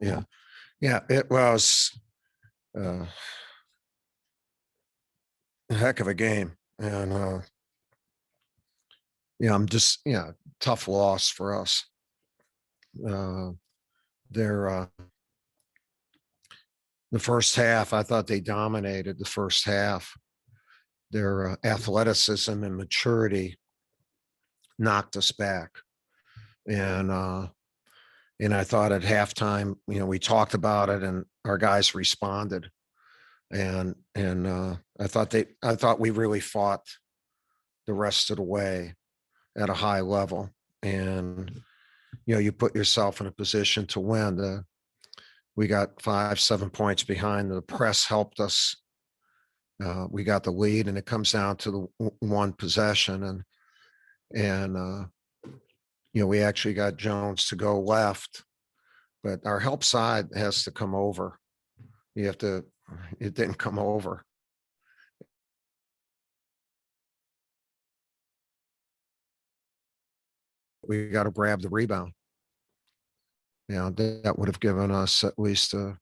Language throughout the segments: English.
Yeah. Yeah. It was a heck of a game. And, I'm just, tough loss for us. Uh, they're, the first half, I thought they dominated the first half. Their athleticism and maturity knocked us back. And I thought at halftime, we talked about it and our guys responded. And I thought we really fought the rest of the way at a high level. And, you put yourself in a position to win. We got 5, 7 points behind. The press helped us. We got the lead, and it comes down to the one possession. And we actually got Jones to go left, but our help side has to come over. It didn't come over. We got to grab the rebound. That would have given us at least a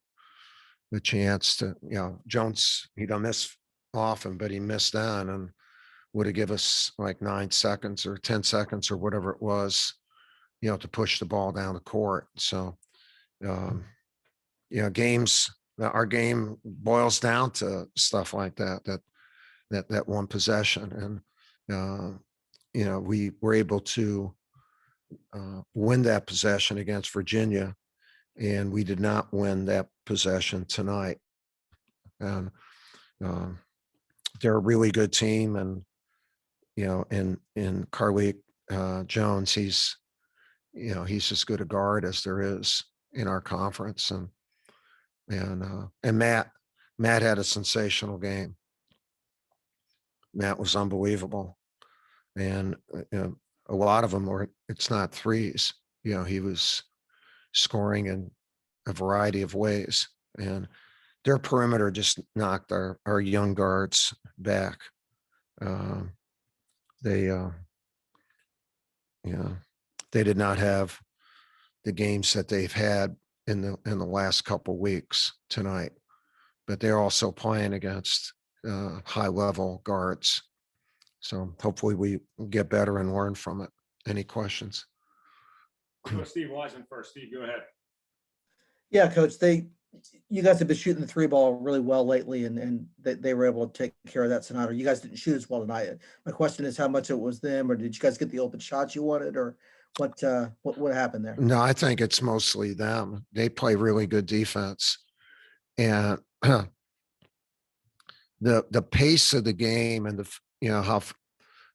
chance to, Jones, he don't miss often, but he missed on and would have given us like 9 seconds or 10 seconds or whatever it was, to push the ball down the court. So, our game boils down to stuff like that one possession. And, we were able to win that possession against Virginia, and we did not win that possession tonight. And they're a really good team, and in Carlik Jones, he's as good a guard as there is in our conference. And Matt had a sensational game. Matt was unbelievable, and a lot of them were. It's not threes. He was scoring in a variety of ways, and their perimeter just knocked our young guards back. They did not have the games that they've had in the last couple weeks tonight, but they're also playing against high level guards. So hopefully we get better and learn from it. Any questions? Steve Wiseman first. Steve, go ahead. Yeah, Coach, you guys have been shooting the three ball really well lately, and they were able to take care of that tonight. Or you guys didn't shoot as well tonight. My question is how much it was them, or did you guys get the open shots you wanted, or what happened there? No, I think it's mostly them. They play really good defense. And the pace of the game and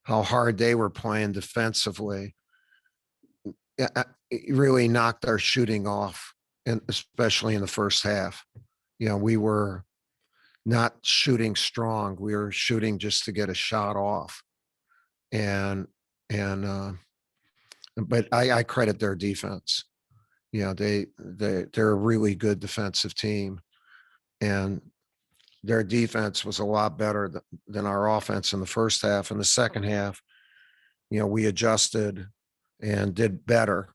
how hard they were playing defensively, it really knocked our shooting off, and especially in the first half. We were not shooting strong. We were shooting just to get a shot off. But I credit their defense. They're a really good defensive team, and their defense was a lot better than our offense in the first half. In the second half, we adjusted and did better.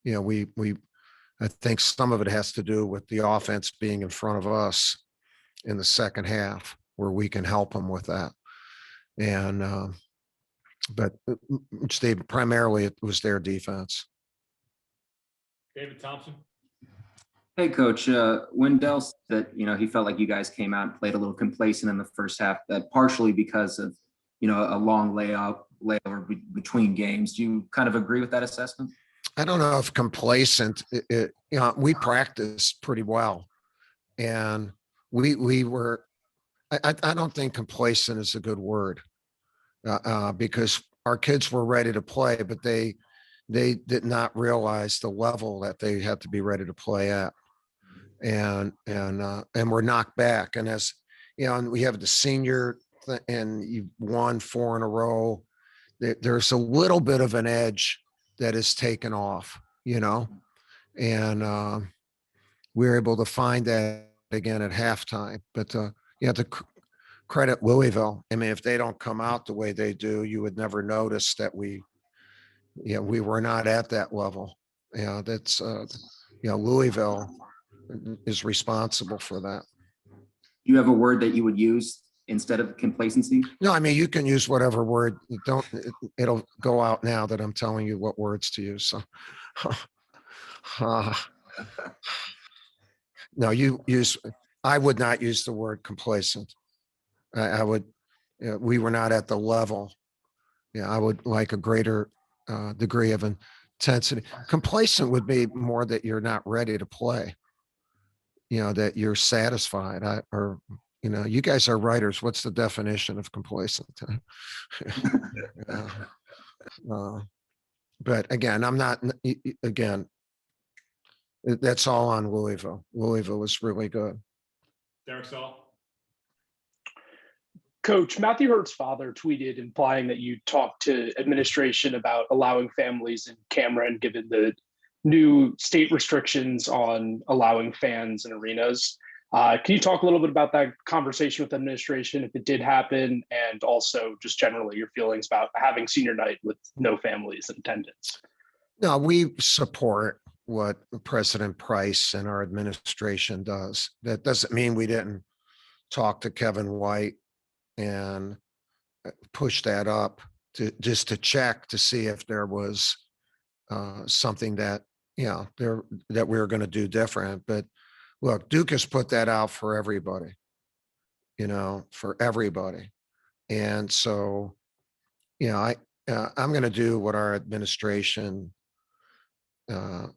I think some of it has to do with the offense being in front of us in the second half, where we can help them with that. And but primarily it was their defense. David Thompson. Hey, Coach. Wendell said that he felt like you guys came out and played a little complacent in the first half. That partially because of a long layover between games. Do you kind of agree with that assessment? I don't know if complacent. We practiced pretty well, and we were. I don't think complacent is a good word, because our kids were ready to play, but they did not realize the level that they had to be ready to play at, and we're knocked back. And as and we have the senior, and you won 4 in a row. There's a little bit of an edge that is taken off, and we were able to find that again at halftime. But you have to credit Louisville. I mean, if they don't come out the way they do, you would never notice that we were not at that level. That's Louisville is responsible for that. Do you have a word that you would use instead of complacency? No, I mean, you can use whatever word. It'll go out now that I'm telling you what words to use. So, no, I would not use the word complacent. I would, we were not at the level. Yeah, I would like a greater degree of intensity. Complacent would be more that you're not ready to play. That you're satisfied. You guys are writers. What's the definition of complacent? But again, I'm not, again, that's all on Louisville. Louisville was really good. Derek Saul. Coach, Matthew Hurt's father tweeted implying that you talked to administration about allowing families in Cameron, given the new state restrictions on allowing fans in arenas. Can you talk a little bit about that conversation with administration, if it did happen, and also just generally your feelings about having senior night with no families in attendance? No, we support what President Price and our administration does. That doesn't mean we didn't talk to Kevin White and push that up to check to see if there was something that that we were going to do different. But look, Duke has put that out for everybody, for everybody. And so, I'm going to do what our administration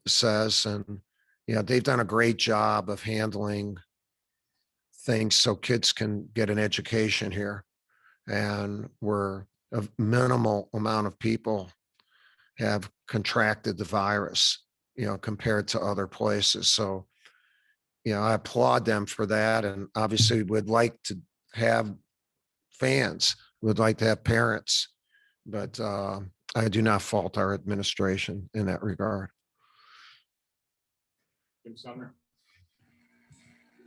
says. And, they've done a great job of handling things so kids can get an education here. And we're a minimal amount of people have contracted the virus, compared to other places. So, I applaud them for that. And obviously would like to have fans, would like to have parents, but I do not fault our administration in that regard. Jim Sumner.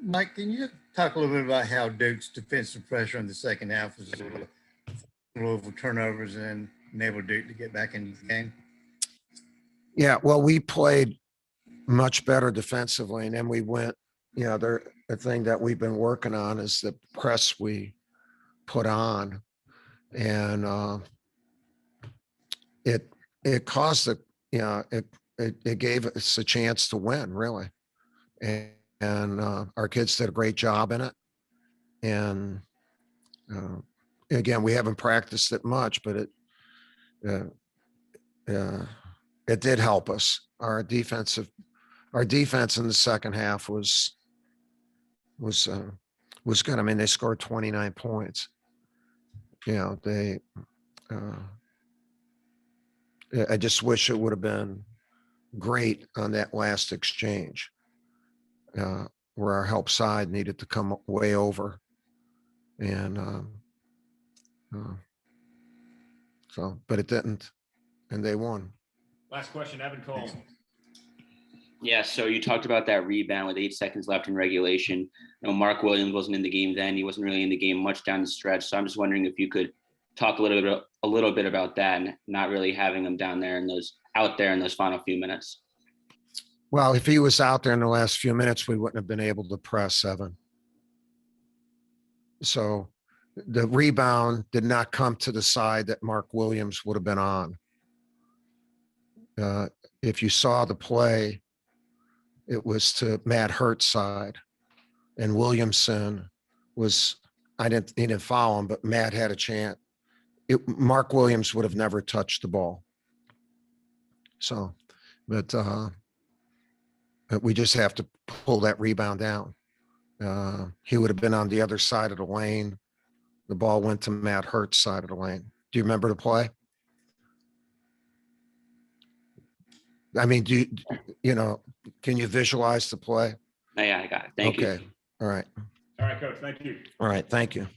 Mike, can you talk a little bit about how Duke's defensive pressure in the second half was Louisville turnovers and enabled Duke to get back into the game? Yeah, well, we played much better defensively, and then we went, the thing that we've been working on is the press we put on, and it caused it gave us a chance to win, really. And our kids did a great job in it. And again, we haven't practiced it much, but it did help us. Our defense in the second half was good. I mean, they scored 29 points. I just wish it would have been great on that last exchange, where our help side needed to come way over. And but it didn't, and they won. Last question, Evan Cole. Yeah, so you talked about that rebound with 8 seconds left in regulation. Mark Williams wasn't in the game then. He wasn't really in the game much down the stretch. So I'm just wondering if you could talk a little bit about that and not really having him out there in those final few minutes. Well, if he was out there in the last few minutes, we wouldn't have been able to press Evan. So the rebound did not come to the side that Mark Williams would have been on. If you saw the play, it was to Matt Hurt's side, and Williamson was, he didn't foul him, but Matt had a chance. Mark Williams would have never touched the ball. So, but we just have to pull that rebound down. He would have been on the other side of the lane. The ball went to Matt Hurt's side of the lane. Do you remember the play? I mean, can you visualize the play? Oh, yeah, I got it. Thank you. Okay. All right. All right, Coach. Thank you. All right. Thank you.